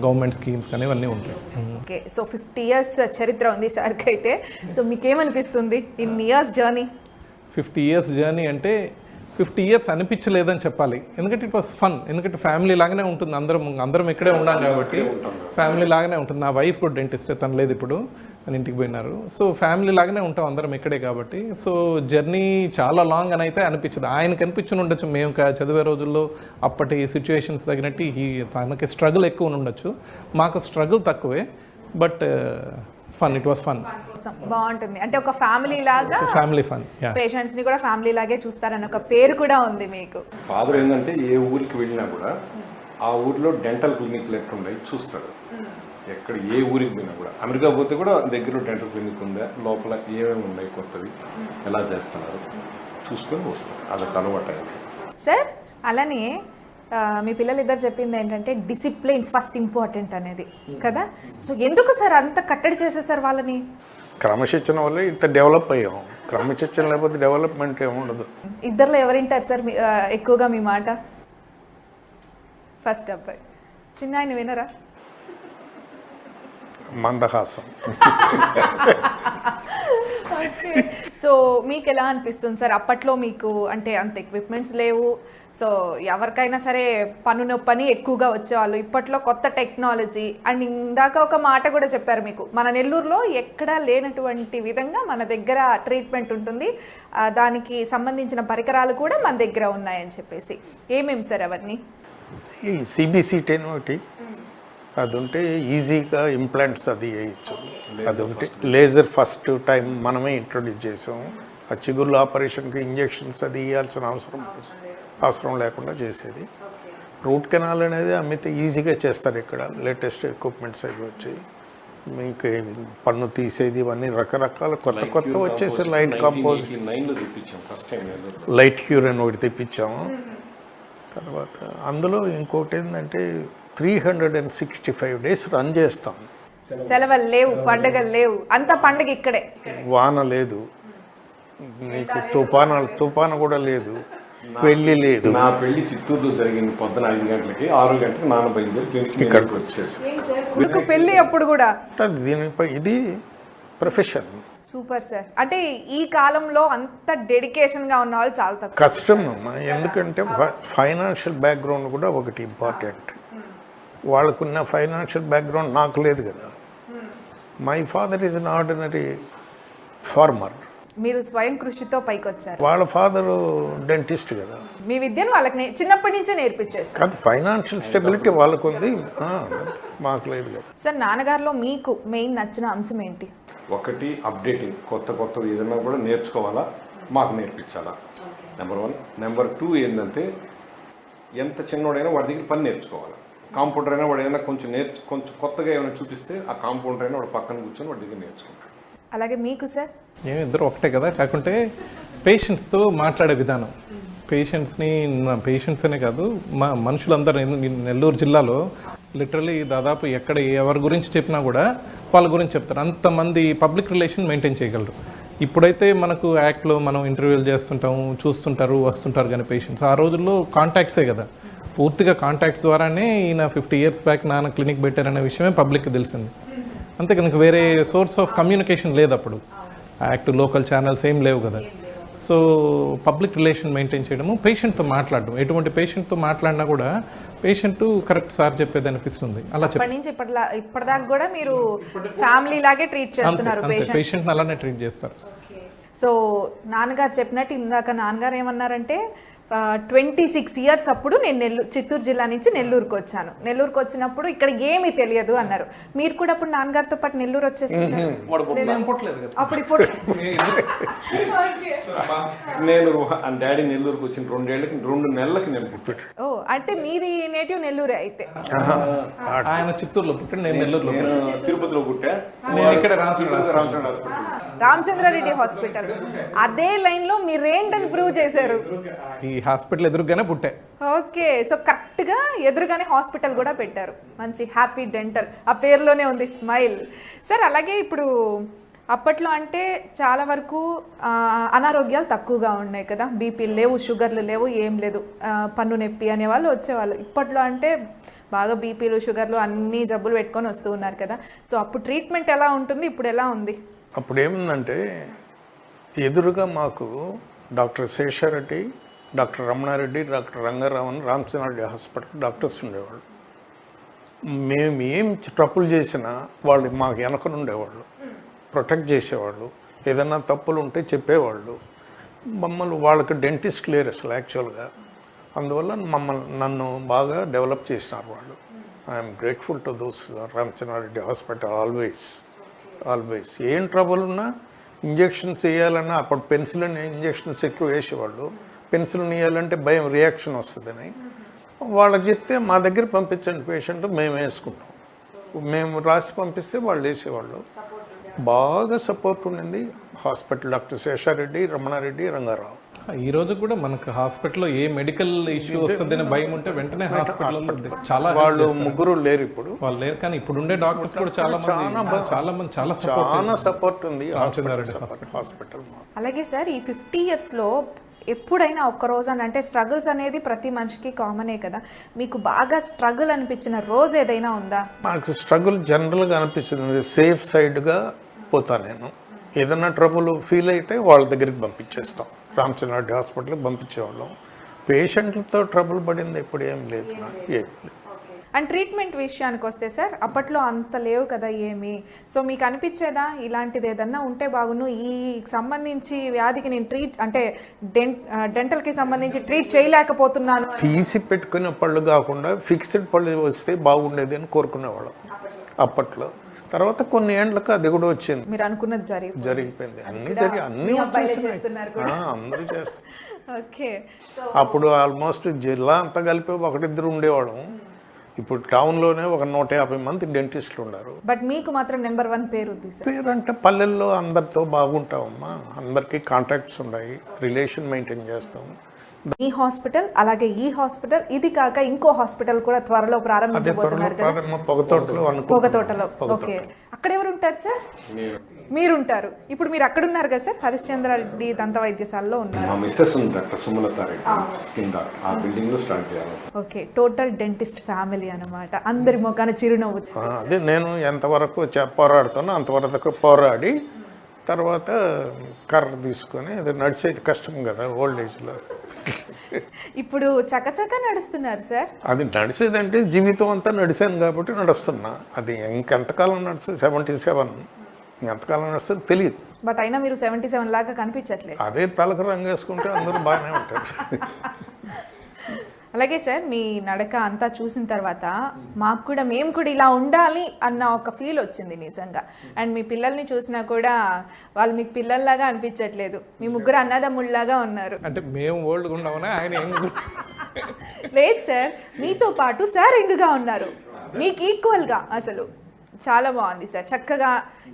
గవర్నమెంట్ స్కీమ్స్ కానీ ఇవన్నీ ఉంటాయి. ఓకే, సో 50 years చరిత్ర ఉంది సార్కి అయితే. సో మీకేమనిపిస్తుంది in years journey? 50 years journey అంటే 50 years అనిపించలేదని చెప్పాలి. ఎందుకంటే ఇట్ వాస్ ఫన్. ఎందుకంటే ఫ్యామిలీ లాగానే ఉంటుంది, అందరం ఇక్కడే ఉన్నాం కాబట్టి ఫ్యామిలీ లాగానే ఉంటుంది. నా వైఫ్ కూడా డెంటిస్ట్, తను లేదు ఇప్పుడు, తను ఇంటికి పోయినారు. సో ఫ్యామిలీ లాగానే ఉంటాం అందరం ఇక్కడే కాబట్టి. సో జర్నీ చాలా లాంగ్ అని అయితే అనిపించదు. ఆయనకు అనిపించుని ఉండొచ్చు, మేము చదివే రోజుల్లో అప్పటి సిచ్యువేషన్స్ తగినట్టు తనకి స్ట్రగుల్ ఎక్కువ ఉండొచ్చు, మాకు స్ట్రగుల్ తక్కువే. But fun, it was fun. బాగుంటుంది, అంటే ఒక ఫ్యామిలీ లాగా, ఫ్యామిలీ ఫన్, పేషెంట్స్ ని కూడా ఫ్యామిలీ లాగే చూస్తారని ఒక పేరు కూడా ఉంది మీకు. ఫాదర్ ఏంటంటే ఏ ఊరికి వెళ్ళినా కూడా ఆ ఊరిలో డెంటల్ క్లినిక్లు ఎట్లున్నాయి చూస్తారు. ఎక్కడ ఏ ఊరికి పోయినా కూడా, అమెరికా పోతే కూడా దగ్గరలో డెంటల్ క్లినిక్ ఉందా, లోపల ఏమేమి ఉన్నాయి కొత్తవి, ఎలా చేస్తున్నారు, చూసుకొని వస్తాను. అదొక అలవాటు అయింది. సార్ అలానే మీ పిల్లలు ఇద్దరు చెప్పింది ఏంటంటే డిసిప్లిన్ ఫస్ట్ ఇంపార్టెంట్ అనేది కదా. సో ఎందుకు సార్ అంత కట్టడి చేసేసారు వాళ్ళని? క్రమశిక్షణ వల్ల ఇంత డెవలప్ అయ్యాం. క్రమశిక్షణ లేకపోతే డెవలప్మెంట్ ఏముండదు. ఇద్దరులో ఎవరింటారు సార్ ఎక్కువగా మీ మాట? ఫస్ట్ అబ్బాయి. చిన్న ఆయన వినరా? మందహాసం. సో మీకు ఎలా అనిపిస్తుంది సార్? అప్పట్లో మీకు అంటే అంత ఎక్విప్మెంట్స్ లేవు, సో ఎవరికైనా సరే పన్ను నొప్పని ఎక్కువగా వచ్చేవాళ్ళు. ఇప్పట్లో కొత్త టెక్నాలజీ అండ్ ఇందాక ఒక మాట కూడా చెప్పారు మీకు, మన నెల్లూరులో ఎక్కడా లేనటువంటి విధంగా మన దగ్గర ట్రీట్మెంట్ ఉంటుంది, దానికి సంబంధించిన పరికరాలు కూడా మన దగ్గర ఉన్నాయని చెప్పేసి. ఏమేమి సార్ అవన్నీ? ఈ CBC-10 ఒకటి అది ఉంటే ఈజీగా ఇంప్లాంట్స్ అది వేయచ్చు. అది ఉంటే లేజర్ ఫస్ట్ టైం మనమే ఇంట్రొడ్యూస్ చేసాము. ఆ చిగుర్ల ఆపరేషన్కి ఇంజెక్షన్స్ అది ఇవ్వాల్సిన అవసరం లేకుండా చేసేది. రూట్ కెనాల్ అనేది అమ్మితే ఈజీగా చేస్తారు ఇక్కడ. లేటెస్ట్ ఎక్విప్మెంట్స్ అవి వచ్చి మీకు పన్ను తీసేది ఇవన్నీ రకరకాల కొత్త వచ్చేసి లైట్ కాంపోజ్, లైట్ క్యూరన్ ఒకటి తెప్పించాము. తర్వాత అందులో ఇంకోటి ఏంటంటే 365 days రన్ చేస్తాం. సెలవులు లేవు, పండుగలు లేవు, అంత పండుగ ఇక్కడే. వాన లేదు, నీకు తుఫాను కూడా లేదు, పెళ్లి లేదు. నా పెళ్లి చిత్తూరులో జరిగింది పొద్దున 5 గంటలకి, 6 గంటలకి నాన్న బయలుదేరి ఇక్కడికి వచ్చేసి కొడుకు పెళ్లి అప్పుడు కూడా. దీనిపై ఇది ప్రొఫెషన్. Super sir. అంటే ఈ కాలంలో అంత డెడికేషన్గా ఉన్న వాళ్ళు చాలా తక్కువ. కష్టం అమ్మా, ఎందుకంటే ఫైనాన్షియల్ బ్యాక్గ్రౌండ్ కూడా ఒకటి ఇంపార్టెంట్. వాళ్ళకున్న ఫైనాన్షియల్ బ్యాక్గ్రౌండ్ నాకు లేదు కదా. My father is an ordinary farmer. మీరు స్వయం కృషితో పైకి వచ్చారు. వాళ్ళ ఫాదరు డెంటిస్ట్ కదా. మీ విద్యను వాళ్ళకి చిన్నప్పటి నుంచే నేర్పించేస్తారు. కాదు, ఫైనాన్షియల్ స్టెబిలిటీ వాళ్ళకు ఉంది, మాకు లేదు కదా. సార్ నాన్నగారిలో మీకు మెయిన్ నచ్చిన అంశం ఏంటి? ఒకటి అప్డేటింగ్, కొత్త ఏదైనా కూడా నేర్చుకోవాలా, మాకు నేర్పించాలా, నెంబర్ 1. నెంబర్ 2 ఏంటంటే ఎంత చిన్నోడైనా వాడి దగ్గర పని నేర్చుకోవాలి. కాంపౌండర్ అయినా వాడు ఏదైనా కొంచెం కొత్తగా ఏమైనా చూపిస్తే ఆ కాంపౌండర్ అయినా వాడు పక్కన కూర్చొని వాడి దగ్గర నేర్చుకుంటాడు. అలాగే మీకు సార్? ఇద్దరు ఒకటే కదా, కాకుంటే పేషెంట్స్తో మాట్లాడే విధానం, పేషెంట్స్ అనే కాదు మనుషులందరూ నెల్లూరు జిల్లాలో లిటరలీ దాదాపు ఎక్కడ ఎవరి గురించి చెప్పినా కూడా వాళ్ళ గురించి చెప్తారు. అంతమంది పబ్లిక్ రిలేషన్ మెయింటైన్ చేయగలరు. ఇప్పుడైతే మనకు యాక్ట్లో మనం ఇంటర్వ్యూలు చేస్తుంటాము, చూస్తుంటారు, వస్తుంటారు, కానీ పేషెంట్స్ ఆ రోజుల్లో కాంటాక్ట్సే కదా, పూర్తిగా కాంటాక్ట్స్ ద్వారానే ఈయన 50 years బ్యాక్ నాన్న క్లినిక్ పెట్టారనే విషయమే పబ్లిక్కి తెలిసింది. అంతే కనుక వేరే సోర్స్ ఆఫ్ కమ్యూనికేషన్ లేదు అప్పుడు. యాక్ట్ లోకల్ ఛానల్స్ ఏం లేవు కదా. సో పబ్లిక్ రిలేషన్ మెయింటైన్ చేయడము, పేషెంట్తో మాట్లాడడం, ఎటువంటి పేషెంట్తో మాట్లాడినా కూడా పేషెంట్ కరెక్ట్ సార్ చెప్పేది అనిపిస్తుంది. అలా ఇప్పటిదాకా కూడా మీరు ఫ్యామిలీ లాగే ట్రీట్ చేస్తున్నారు పేషెంట్ని, అలానే ట్రీట్ చేస్తారు. సో నాన్నగారు చెప్పినట్టు ఇందాక నాన్నగారు ఏమన్నారంటే 26 years అప్పుడు నేను చిత్తూరు జిల్లా నుంచి నెల్లూరుకు వచ్చాను. నెల్లూరుకు వచ్చినప్పుడు ఇక్కడ ఏమీ తెలియదు అన్నారు. మీరు కూడా అప్పుడు నాన్నగారితో పాటు నెల్లూరు వచ్చేసారు. నేను డాడీ నెల్లూరుకు వచ్చిన 2 నెలలకి నేను పుట్టాడు. ఓ, అంటే మీది నేటివ్ నెల్లూరే అయితే? ఆయన చిత్తూరులో పుట్టాడు, నేను నెల్లూరులో, తిరుపతిలో పుట్టా. నేను ఇక్కడ రామచంద్రారెడ్డి హాస్పిటల్. అదే లైన్ లో మీరేంటని ప్రూవ్ చేశారు? ఈ హాస్పిటల్ ఎదురుగానే పుట్టా. ఓకే, సో కరెక్ట్ గా ఎదురుగానే హాస్పిటల్ కూడా పెట్టారు. మంచి హ్యాపీ డెంటల్, ఆ పేరులోనే ఉంది స్మైల్. సార్ అలాగే ఇప్పుడు అప్పట్లో అంటే చాలా వరకు అనారోగ్యాలు తక్కువగా ఉన్నాయి కదా, బీపీలు లేవు, షుగర్లు లేవు, ఏం లేదు, పన్ను నొప్పి అనేవాళ్ళు వచ్చేవాళ్ళు. ఇప్పట్లో అంటే బాగా బీపీలు, షుగర్లు అన్ని జబ్బులు పెట్టుకొని వస్తూ ఉన్నారు కదా. సో అప్పుడు ట్రీట్మెంట్ ఎలా ఉంటుంది, ఇప్పుడు ఎలా ఉంది? అప్పుడు ఏముందంటే ఎదురుగా మాకు doctor Sesha Reddy, doctor Ramana Reddy, doctor రంగారావన్, రామచంద్రారెడ్డి హాస్పిటల్ డాక్టర్స్ ఉండేవాళ్ళు. మేము ఏం ట్రప్పులు చేసినా వాళ్ళు మాకు వెనక ఉండేవాళ్ళు, ప్రొటెక్ట్ చేసేవాళ్ళు. ఏదన్నా తప్పులు ఉంటే చెప్పేవాళ్ళు. మమ్మల్ని వాళ్ళకి డెంటిస్ట్ లేరు అసలు యాక్చువల్గా. అందువల్ల నన్ను బాగా డెవలప్ చేసినారు వాళ్ళు. I'm grateful to those Ramachandra Reddy hospital always. ఏం ట్రబుల్ ఉన్నా ఇంజెక్షన్స్ వేయాలన్నా అప్పుడు పెన్సిలిన్ ఇంజెక్షన్స్ ఎక్కువ వేసేవాళ్ళు. పెన్సిలిన్ వేయాలంటే భయం, రియాక్షన్ వస్తుందని వాళ్ళకి చెప్తే మా దగ్గర పంపించండి పేషెంట్, మేము వేసుకుంటాం. మేము రాసి పంపిస్తే వాళ్ళు వేసేవాళ్ళు. బాగా సపోర్ట్ ఉండింది హాస్పిటల్. డాక్టర్ శేషారెడ్డి, రమణారెడ్డి, రంగారావు. ఈ రోజు కూడా మనకు హాస్పిటల్లో ఏ మెడికల్ ఇష్యూ వస్తుందనే భయం ఉంటే వెంటనే హాస్పిటల్లో చాలా వాళ్ళు ముగ్గురు లేరు ఇప్పుడు, వాళ్ళు లేరు. కానీ ఇప్పుడు ఉండే డాక్టర్స్ కూడా చాలా మంది చాలా సపోర్ట్ ఉంది హాస్పిటల్. అలాగే సార్ ఈ 50 yearsలో ఎప్పుడైనా ఒక్క రోజు అంటే స్ట్రగుల్స్ అనేది ప్రతి మనిషికి కామనే కదా, మీకు బాగా స్ట్రగుల్ అనిపించిన రోజు ఏదైనా ఉందా? నాకు స్ట్రగుల్ జనరల్గా అనిపించింది, సేఫ్ సైడ్గా పోతా నేను. ఏదైనా ట్రబుల్ ఫీల్ అయితే వాళ్ళ దగ్గరికి పంపించేస్తాం, రామచంద్రారెడ్డి హాస్పిటల్కి పంపించేవాళ్ళం. పేషెంట్లతో ట్రబుల్ పడింది ఎప్పుడు ఏం లేదు నాకు, ఏం లేదు. అండ్ ట్రీట్మెంట్ విషయానికి వస్తే సార్ అప్పట్లో అంత లేవు కదా ఏమి, సో మీకు అనిపించేదా ఇలాంటిది ఏదన్నా ఉంటే బాగును, ఈ సంబంధించి వ్యాధికి నేను ట్రీట్ అంటే డెంటల్కి సంబంధించి ట్రీట్ చేయలేకపోతున్నాను? తీసి పెట్టుకునే పళ్ళు కాకుండా ఫిక్స్డ్ పళ్ళు వస్తే బాగుండేది అని కోరుకునేవాళ్ళం అప్పట్లో. తర్వాత కొన్ని ఏండ్లకు అది కూడా వచ్చింది, మీరు అనుకున్నది జరిగిపోయింది. అన్నీ వచ్చేస్తున్నాయి, అందరూ చేస్తారు. ఓకే. అప్పుడు ఆల్మోస్ట్ జిల్లా అంతా కలిపి ఒకటిద్దరు ఉండేవాళ్ళం. ఇప్పుడు టౌన్లోనే ఒక 150 మంది డెంటిస్టులు ఉన్నారు. బట్ మీకు మాత్రం నెంబర్ 1 పేరు ఉంది సార్. పేరు అంటే పల్లెల్లో అందరితో బాగుంటామమ్మా, అందరికీ కాంటాక్ట్స్ ఉన్నాయి, రిలేషన్ మెయింటైన్ చేస్తాం. ఈ హాస్పిటల్ అలాగే ఈ హాస్పిటల్ ఇది కాక ఇంకో హాస్పిటల్ కూడా త్వరలో ప్రారంభించబోతున్నారు కదా, పొగతోటలో. ఓకే, అక్కడ ఎవరు ఉంటారు సార్? మీరుంటారు. ఇప్పుడు మీరు అక్కడ ఉన్నారు కదా సార్, హరిశ్చంద్రారెడ్డి దంత వైద్యశాలలో ఉన్నారు. మా మిస్సెస్ ఉంది doctor Sumalatha Reddy, skin doctor, ఆ బిల్డింగ్ లో స్టార్ట్ చేయాలి. ఓకే, టోటల్ డెంటిస్ట్ ఫ్యామిలీ అన్నమాట, అందరి ముఖాన చిరునవ్వు. అదే నేను ఎంతవరకు పోరాడుతున్నా అంతవరకు పోరాడి తర్వాత కర్ర తీసుకొని, అది నడిచేది కష్టం కదా ఓల్డ్ ఏజ్లో. ఇప్పుడు చకచక నడుస్తున్నారు సార్. అది నడిచేదంటే జీవితం అంతా నడిచాను కాబట్టి నడుస్తున్నా. అది ఇంకెంతకాలం నడుస్తుంది, 77, ఎంతకాలం నడుస్తుంది తెలియదు. బట్ అయినా మీరు 77 లాగా కనిపించట్లేదు. అదే తలకు రంగు వేసుకుంటే అందరూ బాగానే ఉంటారు. అలాగే సార్ మీ నడక అంతా చూసిన తర్వాత మేము కూడా ఇలా ఉండాలి అన్న ఒక ఫీల్ వచ్చింది నిజంగా. అండ్ మీ పిల్లల్ని చూసినా కూడా వాళ్ళు మీకు పిల్లల్లాగా అనిపించట్లేదు, మీ ముగ్గురు అన్నదమ్ముళ్ళలాగా ఉన్నారు. అంటే మేము ఓల్డ్గా ఉన్నామని ఆయన లేదు సార్, మీతో పాటు సార్ యంగ్గా ఉన్నారు, మీకు ఈక్వల్గా. అసలు చాలా బాగుంది సార్, చక్కగా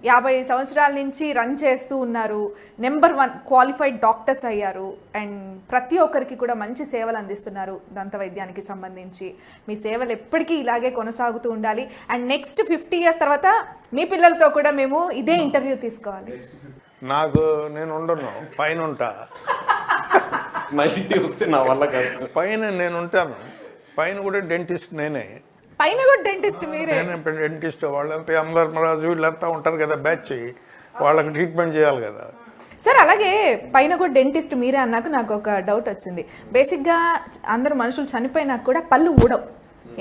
50 సంవత్సరాల నుంచి రన్ చేస్తూ ఉన్నారు, నెంబర్ 1 క్వాలిఫైడ్ డాక్టర్స్ అయ్యారు, అండ్ ప్రతి ఒక్కరికి కూడా మంచి సేవలు అందిస్తున్నారు దంత వైద్యానికి సంబంధించి. మీ సేవలు ఎప్పటికీ ఇలాగే కొనసాగుతూ ఉండాలి. అండ్ నెక్స్ట్ 50 years తర్వాత మీ పిల్లలతో కూడా మేము ఇదే ఇంటర్వ్యూ తీసుకోవాలి. నాకు నేను ఉండను, పైన ఉంటా. నైట్ వస్తే నా వల్ల కాదు, పైన నేను ఉంటాను, పైన కూడా డెంటిస్ట్ నేనే. పైన కూడా డెంటిస్ట్ మీరే? డెంటిస్ట్. వాళ్ళంతా అందరరాజు వీళ్ళంతా ఉంటారు కదా బ్యాచ్, వాళ్ళకి ట్రీట్మెంట్ చేయాలి కదా సార్. అలాగే పైన కూడా డెంటిస్ట్ మీరే అన్నాక నాకు ఒక డౌట్ వచ్చింది. బేసిక్గా అందరు మనుషులు చనిపోయినాక కూడా పళ్ళు ఊడవు,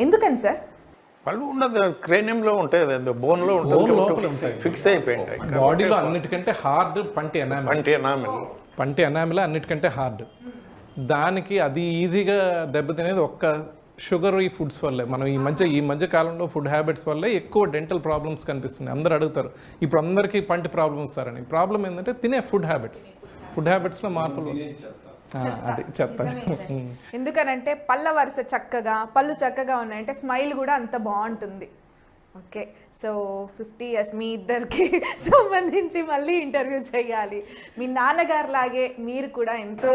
ఎందుకని సార్? పళ్ళు ఉండదు, క్రేనియంలో ఉంటాయి, బోన్లో ఉంటుంది, ఫిక్స్ అయిపోయింటాయి. బాడీలో అన్నిటికంటే హార్డ్ పంటి ఎనామిల్ అన్నిటికంటే హార్డ్. దానికి అది ఈజీగా దెబ్బతినేది ఒక్క షుగరీ ఫుడ్స్ వల్లే. మనం ఈ మధ్య కాలంలో ఫుడ్ హ్యాబిట్స్ వల్లే ఎక్కువ డెంటల్ ప్రాబ్లమ్స్ కనిపిస్తున్నాయి. అందరూ అడుగుతారు ఇప్పుడు అందరికీ పంటి ప్రాబ్లమ్స్ వస్తారని. ప్రాబ్లం ఏంటంటే తినే ఫుడ్ హ్యాబిట్స్లో మార్పులు. అది చెప్తాను. ఎందుకనంటే పళ్ళు చక్కగా ఉన్నాయంటే స్మైల్ కూడా అంత బాగుంటుంది. ఓకే, సో 50 years మీ ఇద్దరికి సంబంధించి మళ్ళీ ఇంటర్వ్యూ చేయాలి. మీ నాన్నగారు లాగే మీరు కూడా ఎంతో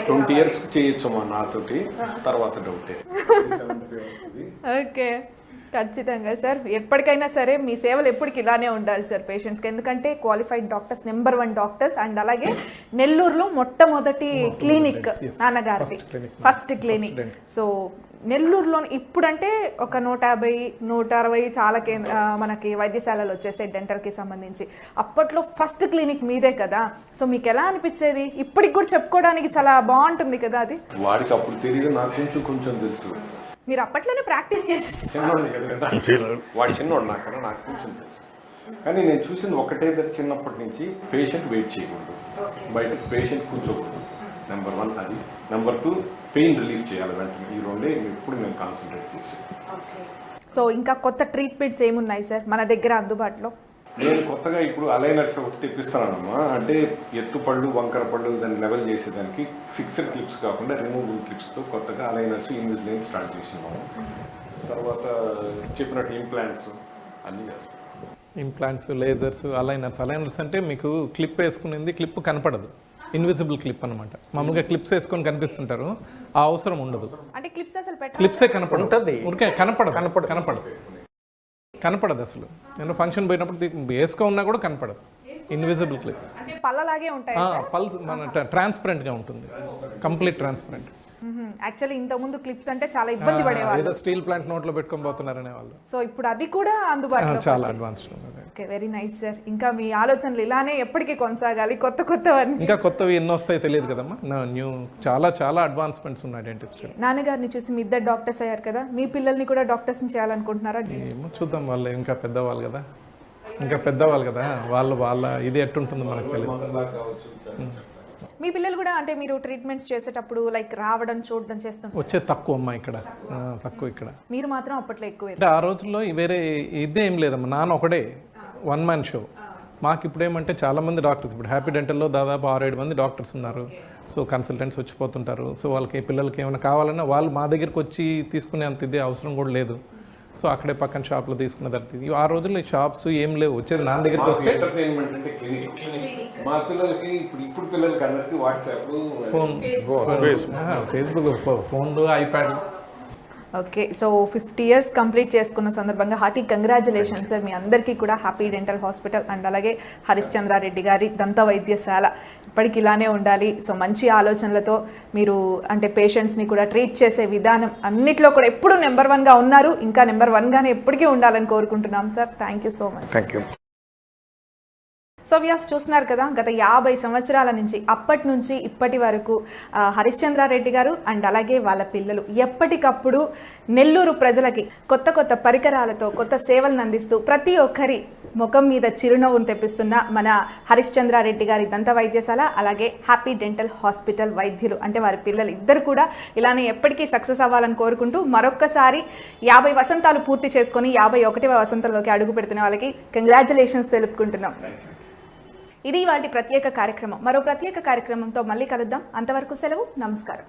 20 years చేయొచ్చు మా నాతోటి, తర్వాత డౌటే. ఓకే, ఖచ్చితంగా సార్. ఎప్పటికైనా సరే మీ సేవలు ఎప్పటికి ఇలానే ఉండాలి సార్ పేషెంట్స్కి, ఎందుకంటే qualified doctors, number 1 doctors. And అలాగే నెల్లూరులో మొట్టమొదటి క్లినిక్ నాన్నగారిది, ఫస్ట్ క్లినిక్. సో నెల్లూరులో ఇప్పుడంటే ఒక 150-160 చాలా మనకి వైద్యశాలలు వచ్చేసాయి డెంటల్కి సంబంధించి. అప్పట్లో ఫస్ట్ క్లినిక్ మీదే కదా, సో మీకు ఎలా అనిపించేది? ఇప్పటికి కూడా చెప్పుకోవడానికి చాలా బాగుంటుంది కదా అది. వాడికి అప్పుడు తెలియదు, నాకు కొంచెం తెలుసు. మీరు అప్పట్లోనే ప్రాక్టీస్ చేసేసారు. వాడు చిన్నోడు నాకన్నా, నాకు కొంచెం తెలుసు. కానీ నేను చూసింది ఒకటే, చిన్నప్పటి నుంచి పేషెంట్ వెయిట్ చేయకూడదు, బయటకు పేషెంట్ కూర్చోకూడదు, నెంబర్ 1 అది. నెంబర్ 2 పెయిన్ రిలీఫ్ చేయాలి వెంటనే. ఈ రెండే ఎప్పుడు మేము కాన్సన్ట్రేట్ చేసి. సో ఇంకా కొత్త ట్రీట్మెంట్స్ ఏమున్నాయి సార్ మన దగ్గర అందుబాటులో? నేను కొత్తగా ఇప్పుడు అలైనర్స్ ఒకటి తెప్పిస్తానమ్మా. అంటే ఎత్తుపళ్ళు, వంకర పళ్ళు దాన్ని లెవెల్ చేసేదానికి ఫిక్స్డ్ క్లిప్స్ కాకుండా రిమూవబుల్ క్లిప్స్తో కొత్తగా అలైనర్స్, ఇన్విజిలైన్ స్టార్ట్ చేసినాము. తర్వాత చెప్పినట్టు ఇంప్లాంట్స్ అన్నీ చేస్తాం. ఇంప్లాంట్స్, లేజర్స్, అలైనర్స్ అంటే మీకు క్లిప్ వేసుకునేది క్లిప్ కనపడదు, ఇన్విజిబుల్ క్లిప్ అనమాట. మామూలుగా క్లిప్స్ వేసుకొని కనిపిస్తుంటారు, ఆ అవసరం ఉండదు. అంటే క్లిప్స్ అసలు క్లిప్సే కనపడదు, ఉంటది. ఊరికే కనపడదు అసలు. నేను ఫంక్షన్ పోయినప్పుడు వేసుకో ఉన్నా కూడా కనపడదు. ఇన్విజిబుల్ క్లిప్స్ అంటే పళ్ళలాగే ఉంటాయి. పల్స్ మన ట్రాన్స్పరెంట్గా ఉంటుంది, కంప్లీట్ ట్రాన్స్పరెంట్. యాక్చువల్లీ ఇంత ముందు క్లిప్స్ అంటే చాలా ఇబ్బంది పడేవాళ్ళు, ఏదో స్టీల్ ప్లాంట్ నోట్లో పెట్టుకొని పోతున్నారనే వాళ్ళు. సో ఇప్పుడు అది కూడా అందుబాటులో. చాలా అడ్వాన్స్డ్ ఉంది. Okay, very nice sir. ఇంకా మీ ఆలోచనలు ఇలానే ఎప్పటికీ కొనసాగాలి, కొత్తవన్నీ. ఇంకా కొత్తవి ఎన్నో వస్తాయి తెలియదు కదమ్మా. న్యూ చాలా అడ్వాన్స్మెంట్స్ ఉన్నాయి డెంటిస్ట్రీ. నాన్నగారిని చూసి మీ ఇద్దరు డాక్టర్స్ అయ్యారు కదా, మీ పిల్లల్ని కూడా డాక్టర్స్ని చేయాలనుకుంటున్నారా? ఏమో చూద్దాం, వాళ్ళు ఇంకా పెద్దవాళ్ళు కదా, వాళ్ళ ఇది ఎట్టుంటుందో మనకు తెలియదు. మీ పిల్లలు కూడా అంటే మీరు ట్రీట్మెంట్స్ చేసేటప్పుడు లైక్ రావడం చూడడం చేస్తుంటారు? వచ్చే తక్కువ అమ్మా ఇక్కడ, తక్కువ ఇక్కడ. మీరు మాత్రం అప్పట్లో ఎక్కువ. అంటే ఆ రోజుల్లో వేరే ఇదే ఏం లేదమ్మా, నాన్న ఒకడే వన్ మ్యాన్ షో. మాకు ఇప్పుడు ఏమంటే చాలామంది డాక్టర్స్, ఇప్పుడు హ్యాపీ డెంటల్లో దాదాపు 6-7 మంది డాక్టర్స్ ఉన్నారు. So consultants వచ్చిపోతుంటారు. సో వాళ్ళకి పిల్లలకి ఏమైనా కావాలన్నా వాళ్ళు మా దగ్గరికి వచ్చి తీసుకునే అంత ఇదే అవసరం కూడా లేదు. సో అక్కడే పక్కన షాప్లో తీసుకున్న తర్వాత ఆ రోజుల్లో షాప్స్ ఏం లేవు, వచ్చేది నా దగ్గరికి వస్తే ఎంటర్టైన్మెంట్ అంటే క్లినిక్. మా పిల్లలకి ఇప్పుడు పిల్లలకి అందరికి వాట్సాప్, ఫోన్, ఫేస్బుక్, ఫోన్లు, iPad. Okay, so 50 years complete చేసుకున్న సందర్భంగా హార్టీ కంగ్రాచులేషన్స్ సార్. మీ అందరికీ కూడా హ్యాపీ డెంటల్ హాస్పిటల్ అండ్ అలాగే హరిశ్చంద్రారెడ్డి గారి దంత వైద్యశాల ఇప్పటికి ఇలానే ఉండాలి. సో మంచి ఆలోచనలతో మీరు అంటే పేషెంట్స్ని కూడా ట్రీట్ చేసే విధానం అన్నిట్లో కూడా ఎప్పుడు నెంబర్ 1గా ఉన్నారు, ఇంకా నెంబర్ 1గానే ఎప్పటికీ ఉండాలని కోరుకుంటున్నాం sir. Thank you so much. Thank you. So Vyas చూస్తున్నారు కదా, గత 50 సంవత్సరాల నుంచి అప్పటి నుంచి ఇప్పటి వరకు హరిశ్చంద్రారెడ్డి గారు అండ్ అలాగే వాళ్ళ పిల్లలు ఎప్పటికప్పుడు నెల్లూరు ప్రజలకి కొత్త పరికరాలతో కొత్త సేవలను అందిస్తూ ప్రతి ఒక్కరి ముఖం మీద చిరునవ్వును తెప్పిస్తున్న మన హరిశ్చంద్రారెడ్డి గారి దంత వైద్యశాల అలాగే హ్యాపీ డెంటల్ హాస్పిటల్ వైద్యులు అంటే వారి పిల్లలు ఇద్దరు కూడా ఇలానే ఎప్పటికీ సక్సెస్ అవ్వాలని కోరుకుంటూ మరొక్కసారి 50 వసంతాలు పూర్తి చేసుకొని 51వ వసంతంలోకి అడుగు పెడుతున్న వాళ్ళకి కంగ్రాచులేషన్స్ తెలుపుకుంటున్నాం. ఇది వాటి ప్రత్యేక కార్యక్రమం. మరో ప్రత్యేక కార్యక్రమంతో మళ్ళీ కలుద్దాం. అంతవరకు సెలవు, నమస్కారం.